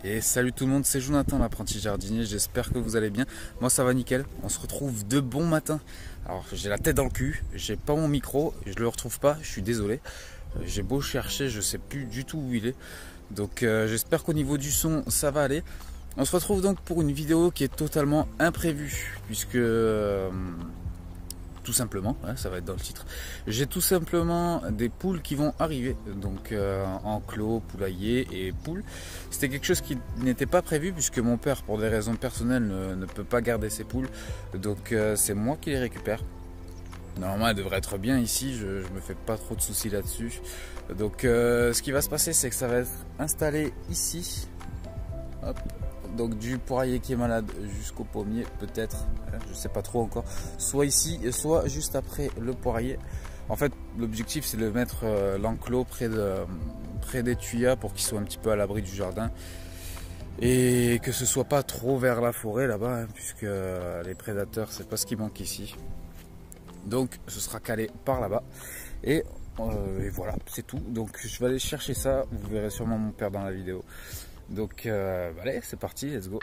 Et salut tout le monde, c'est Jonathan l'apprenti jardinier, j'espère que vous allez bien. Moi ça va nickel, on se retrouve de bon matin. Alors j'ai la tête dans le cul, j'ai pas mon micro, je le retrouve pas, je suis désolé. J'ai beau chercher, je sais plus du tout où il est. Donc j'espère qu'au niveau du son ça va aller. On se retrouve donc pour une vidéo qui est totalement imprévue, puisque tout simplement, hein, ça va être dans le titre, j'ai tout simplement des poules qui vont arriver, donc enclos, poulailler et poules. C'était quelque chose qui n'était pas prévu puisque mon père, pour des raisons personnelles, ne peut pas garder ses poules, donc c'est moi qui les récupère. Normalement elle devrait être bien ici, je me fais pas trop de soucis là-dessus. Donc ce qui va se passer, c'est que ça va être installé ici. Hop. Donc du poirier qui est malade jusqu'au pommier, peut-être, je sais pas trop encore, soit ici, soit juste après le poirier. En fait l'objectif c'est de mettre l'enclos près des tuyas pour qu'il soit un petit peu à l'abri du jardin et que ce soit pas trop vers la forêt là-bas, hein, puisque les prédateurs c'est pas ce qui manque ici. Donc ce sera calé par là-bas et voilà, c'est tout. Donc je vais aller chercher ça, vous verrez sûrement mon père dans la vidéo. Donc allez, c'est parti, let's go.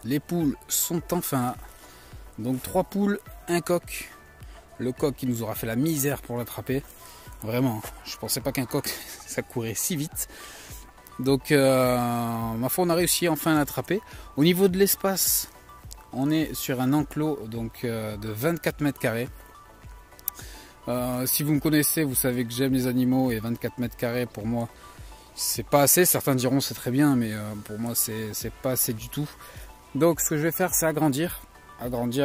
Les poules sont enfin là. Donc 3 poules, un coq. Le coq qui nous aura fait la misère pour l'attraper. Vraiment, je pensais pas qu'un coq ça courait si vite. Donc ma foi, on a réussi enfin à l'attraper. Au niveau de l'espace, on est sur un enclos donc de 24 mètres carrés. Si vous me connaissez, vous savez que j'aime les animaux et 24 mètres carrés pour moi c'est pas assez. Certains diront c'est très bien, mais pour moi c'est pas assez du tout. Donc ce que je vais faire, c'est agrandir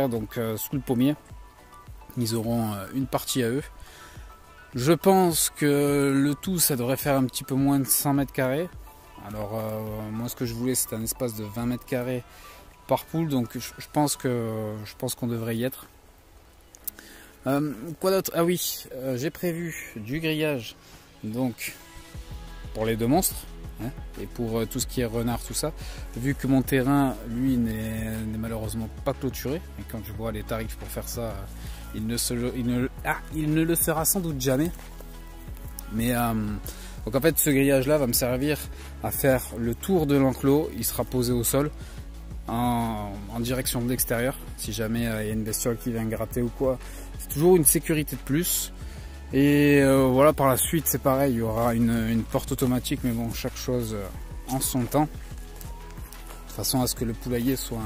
donc sous le pommier. Ils auront une partie à eux. Je pense que le tout ça devrait faire un petit peu moins de 100 mètres carrés. Alors moi ce que je voulais c'est un espace de 20 mètres carrés par poule, donc je pense qu'on devrait y être. Quoi d'autre? Ah oui, j'ai prévu du grillage donc pour les deux monstres. Et pour tout ce qui est renard, tout ça, vu que mon terrain lui n'est malheureusement pas clôturé, et quand je vois les tarifs pour faire ça, il ne le sera sans doute jamais. Mais donc en fait ce grillage là va me servir à faire le tour de l'enclos. Il sera posé au sol en direction de l'extérieur, si jamais il y a une bestiole qui vient gratter ou quoi. C'est toujours une sécurité de plus. Et voilà, par la suite c'est pareil, il y aura une porte automatique, mais bon, chaque chose en son temps, de façon à ce que le poulailler soit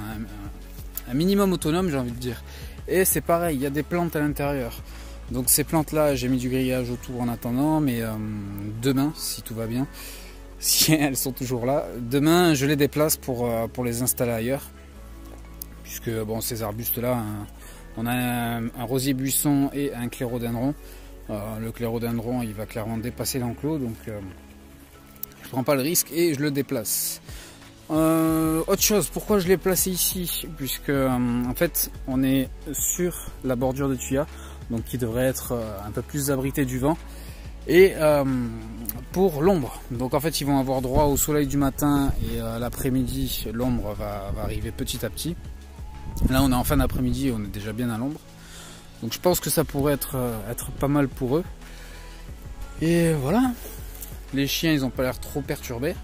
un minimum autonome, j'ai envie de dire. Et c'est pareil, il y a des plantes à l'intérieur, donc ces plantes là j'ai mis du grillage autour en attendant, mais demain, si tout va bien, si elles sont toujours là, demain je les déplace pour les installer ailleurs. puisque bon, ces arbustes-là, hein, on a un rosier buisson et un clérodendron. Le clérodendron, il va clairement dépasser l'enclos, donc je prends pas le risque et je le déplace. Autre chose, pourquoi je l'ai placé ici? Puisque en fait, on est sur la bordure de tuya, donc qui devrait être un peu plus abrité du vent. Et pour l'ombre, donc en fait ils vont avoir droit au soleil du matin et l'après-midi l'ombre va arriver petit à petit. Là on est en fin d'après-midi, on est déjà bien à l'ombre, donc je pense que ça pourrait être pas mal pour eux. Et voilà, les chiens ils ont pas l'air trop perturbés,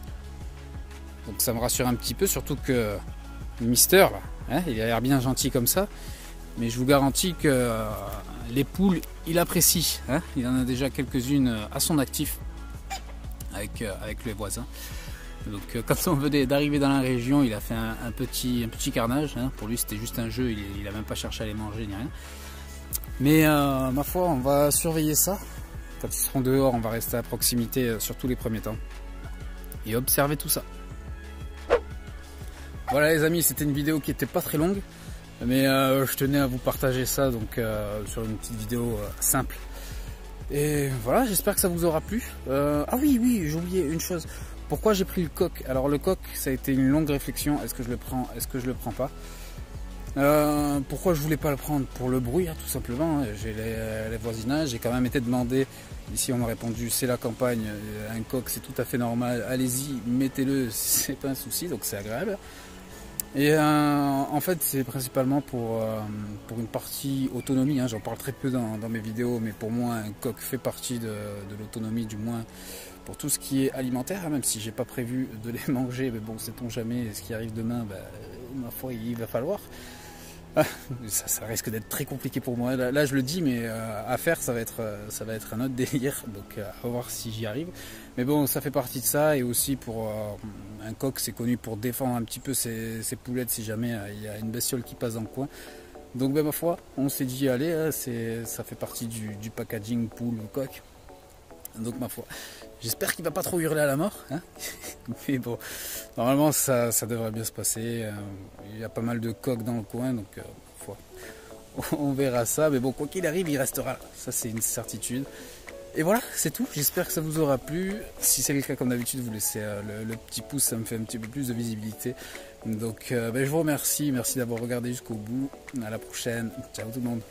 donc ça me rassure un petit peu, surtout que Mister là, hein, il a l'air bien gentil comme ça, mais je vous garantis que les poules il apprécie, hein, il en a déjà quelques-unes à son actif avec les voisins. Donc quand on venait d'arriver dans la région, il a fait un petit carnage, hein. Pour lui c'était juste un jeu, il a même pas cherché à les manger ni rien. Mais ma foi, on va surveiller ça. Quand ils seront dehors, on va rester à proximité sur tous les premiers temps et observer tout ça. Voilà les amis, c'était une vidéo qui était pas très longue, mais je tenais à vous partager ça donc sur une petite vidéo simple. Et voilà, j'espère que ça vous aura plu. Ah oui, j'ai oublié une chose. Pourquoi j'ai pris le coq? Alors le coq, ça a été une longue réflexion. Est-ce que je le prends? Est-ce que je le prends pas? Pourquoi je voulais pas le prendre? Pour le bruit, hein, tout simplement. J'ai les voisinages. J'ai quand même été demandé. Ici, on m'a répondu c'est la campagne. Un coq, c'est tout à fait normal. Allez-y, mettez-le, c'est pas un souci. Donc c'est agréable. Et en fait, c'est principalement pour une partie autonomie. Hein. J'en parle très peu dans mes vidéos, mais pour moi, un coq fait partie de l'autonomie, du moins pour tout ce qui est alimentaire. Hein, même si j'ai pas prévu de les manger, mais bon, sait-on jamais ce qui arrive demain. Ma foi, il va falloir. Ça risque d'être très compliqué pour moi. Là, je le dis, mais à faire, ça va être un autre délire. Donc, à voir si j'y arrive. Mais bon, ça fait partie de ça. Et aussi pour un coq, c'est connu pour défendre un petit peu ses poulettes si jamais il y a une bestiole qui passe dans le coin. Donc, ma foi, on s'est dit, allez, hein, ça fait partie du packaging poule ou coq. Donc, ma foi, j'espère qu'il va pas trop hurler à la mort. Hein. Mais bon, normalement, ça devrait bien se passer. Il y a pas mal de coqs dans le coin, donc on verra ça. Mais bon, quoi qu'il arrive, il restera là. Ça, c'est une certitude. Et voilà, c'est tout. J'espère que ça vous aura plu. Si c'est le cas, comme d'habitude, vous laissez le petit pouce, ça me fait un petit peu plus de visibilité. Donc, je vous remercie. Merci d'avoir regardé jusqu'au bout. À la prochaine. Ciao tout le monde.